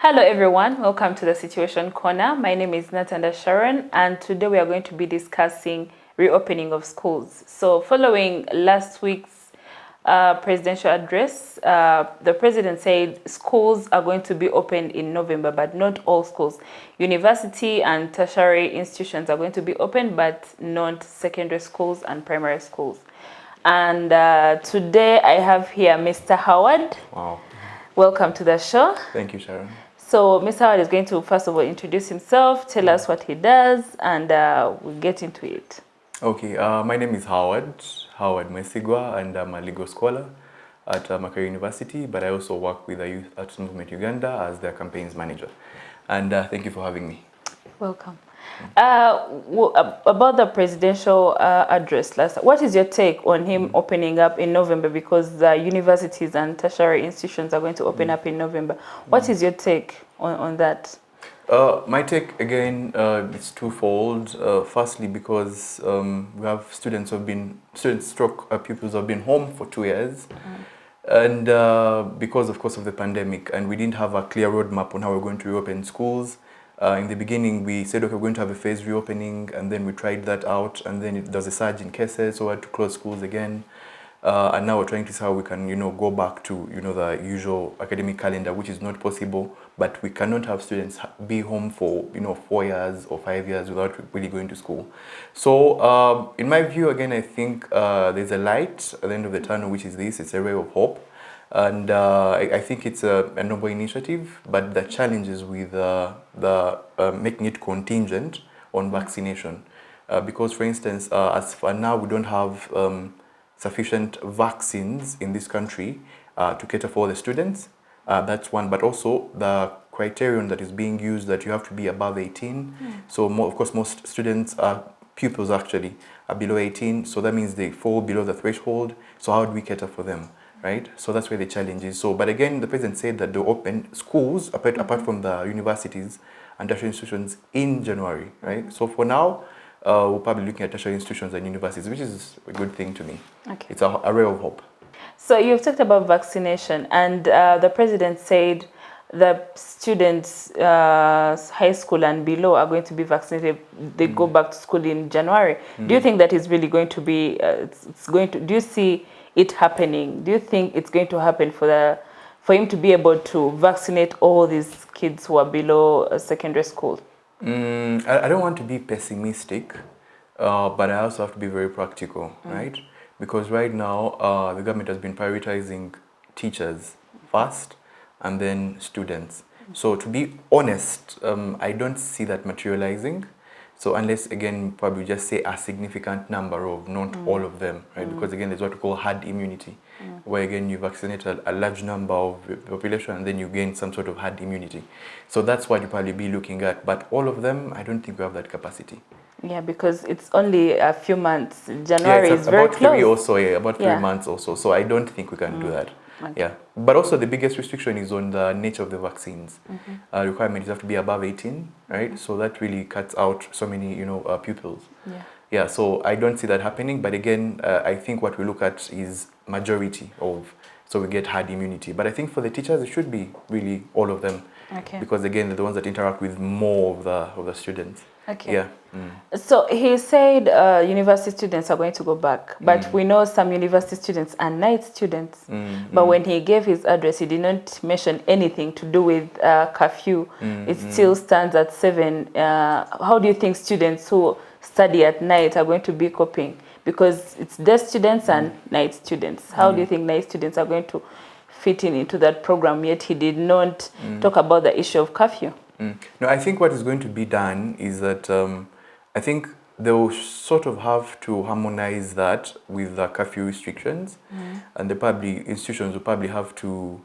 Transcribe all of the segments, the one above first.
Hello everyone, welcome to the Situation Corner. My name is Natanda Sharon and today we are going to be discussing reopening of schools. So following last week's presidential address, the president said schools are going to be opened in November, but not all schools. University and tertiary institutions are going to be open, but not secondary schools and primary schools. And today I have here Mr. Howard. Wow. Welcome to the show. Thank you, Sharon. So Mr. Howard is going to first of all introduce himself, tell us what he does, and we'll get into it. Okay, my name is Howard Mwesigwa, and I'm a legal scholar at Makerere University, but I also work with the Youth Arts Movement Uganda as their campaigns manager. And thank you for having me. Welcome. About the presidential address last, what is your take on him opening up in November, because the universities and tertiary institutions are going to open up in November? What is your take on that? My take again is twofold. Firstly, because we have pupils who have been home for 2 years, and because of course of the pandemic, and we didn't have a clear roadmap on how we're going to reopen schools. In the beginning, we said, okay, we're going to have a phased reopening, and then we tried that out, and then there was a surge in cases, so we had to close schools again. And now we're trying to see how we can, go back to, the usual academic calendar, which is not possible. But we cannot have students be home for, 4 years or 5 years without really going to school. So in my view, again, I think there's a light at the end of the tunnel, which is this. It's a ray of hope. And I think it's a noble initiative, but the challenge is with making it contingent on vaccination. Because, for instance, as for now, we don't have sufficient vaccines in this country to cater for all the students. That's one, but also the criterion that is being used, that you have to be above 18. So, of course, most students, pupils actually, are below 18. So that means they fall below the threshold. So how do we cater for them? Right, so that's where the challenge is. So, but again, the president said that they'll open schools apart from the universities and tertiary institutions in January, right? So for now, we're probably looking at tertiary institutions and universities, which is a good thing to me. Okay. It's a ray of hope. So you've talked about vaccination, and the president said the students, high school and below, are going to be vaccinated. They go back to school in January. Do you think that is really going to be? Do you see it happening? Do you think it's going to happen for him to be able to vaccinate all these kids who are below secondary school? I don't want to be pessimistic, but I also have to be very practical, right? Because right now, the government has been prioritizing teachers first and then students. So to be honest, I don't see that materializing. So unless, again, probably just say a significant number of, not all of them, right? Because again, there's what we call herd immunity, where again, you vaccinate a large number of the population and then you gain some sort of herd immunity. So that's what you probably be looking at. But all of them, I don't think we have that capacity. Yeah, because it's only a few months. January is very close. About 3 months or so. So I don't think we can do that. Okay. Yeah, but also the biggest restriction is on the nature of the vaccines. Requirement is have to be above 18, right? So that really cuts out so many, pupils. Yeah, so I don't see that happening. But again, I think what we look at is majority of, so we get herd immunity. But I think for the teachers, it should be really all of them. Okay. Because again, they're the ones that interact with more of the students. Okay. Yeah. So he said university students are going to go back, but we know some university students are night students. But when he gave his address, he did not mention anything to do with curfew. It still stands at 7. How do you think students who study at night are going to be coping? Because it's day students and night students. How do you think night students are going to fit into that program? Yet he did not talk about the issue of curfew. No, I think what is going to be done is that I think they will sort of have to harmonize that with the curfew restrictions, and institutions will probably have to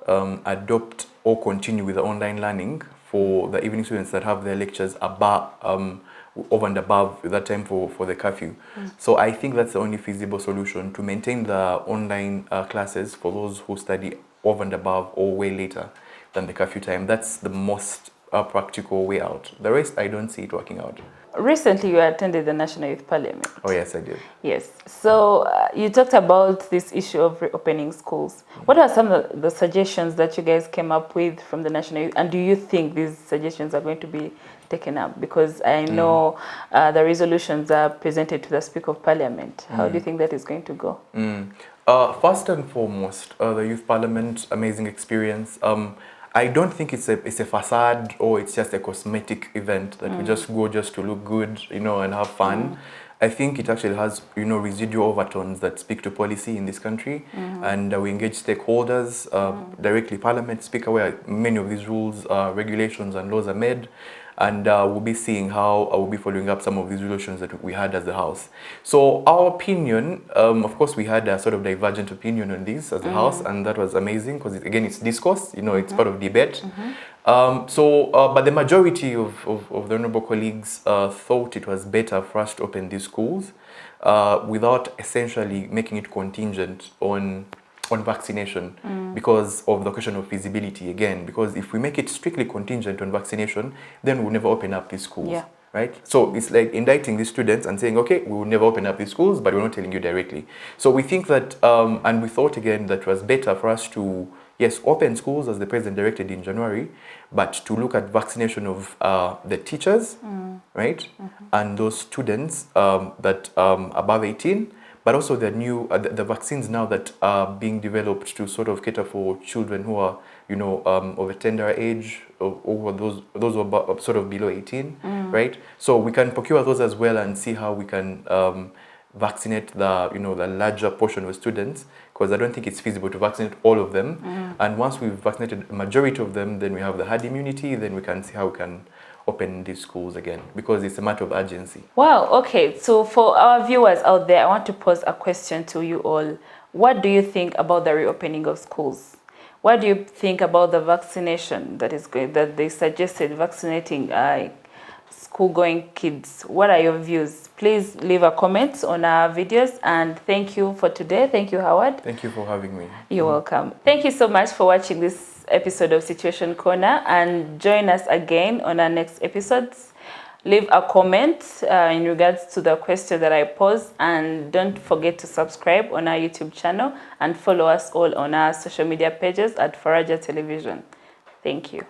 adopt or continue with the online learning for the evening students that have their lectures over and above that time for the curfew. So I think that's the only feasible solution to maintain the online classes for those who study over and above or way later than the curfew time. That's the most practical way out. The rest, I don't see it working out. recently you attended the National Youth Parliament. Oh, yes, I did. Yes. So you talked about this issue of reopening schools. What are some of the suggestions that you guys came up with from the National Youth? And do you think these suggestions are going to be taken up? Because I know the resolutions are presented to the Speaker of Parliament. How do you think that is going to go? First and foremost, the Youth Parliament, amazing experience. I don't think it's a facade or it's just a cosmetic event that we just go just to look good, and have fun. I think it actually has, residual overtones that speak to policy in this country, and we engage stakeholders, directly Parliament, Speaker, where many of these rules, regulations and laws are made. And we'll be seeing how we'll be following up some of these resolutions that we had as the House. So our opinion, of course, we had a sort of divergent opinion on this as the House, and that was amazing because, again, it's discourse, it's part of debate. But the majority of the honorable colleagues thought it was better for us to open these schools without essentially making it contingent on vaccination because of the question of feasibility again. Because if we make it strictly contingent on vaccination, then we'll never open up these schools. Yeah. Right? So it's like indicting these students and saying, okay, we will never open up these schools, but we're not telling you directly. So we think that, and we thought again that it was better for us to, yes, open schools as the President directed in January, but to look at vaccination of the teachers, right? And those students that above 18, but also the new the vaccines now that are being developed to sort of cater for children who are of a tender age, or those who are sort of below 18, right? So we can procure those as well and see how we can vaccinate the larger portion of students, because I don't think it's feasible to vaccinate all of them. And once we've vaccinated a majority of them, then we have the herd immunity, then we can see how we can open these schools again, because it's a matter of urgency. Wow, okay. So for our viewers out there, I want to pose a question to you all. What do you think about the reopening of schools? What do you think about the vaccination that they suggested vaccinating school-going kids? What are your views? Please leave a comment on our videos, and thank you for today. Thank you, Howard. Thank you for having me. You're welcome. Thank you so much for watching this episode of Situation Corner, and join us again on our next episodes. Leave a comment in regards to the question that I posed, and don't forget to subscribe on our YouTube channel and follow us all on our social media pages at Faraja Television. Thank you.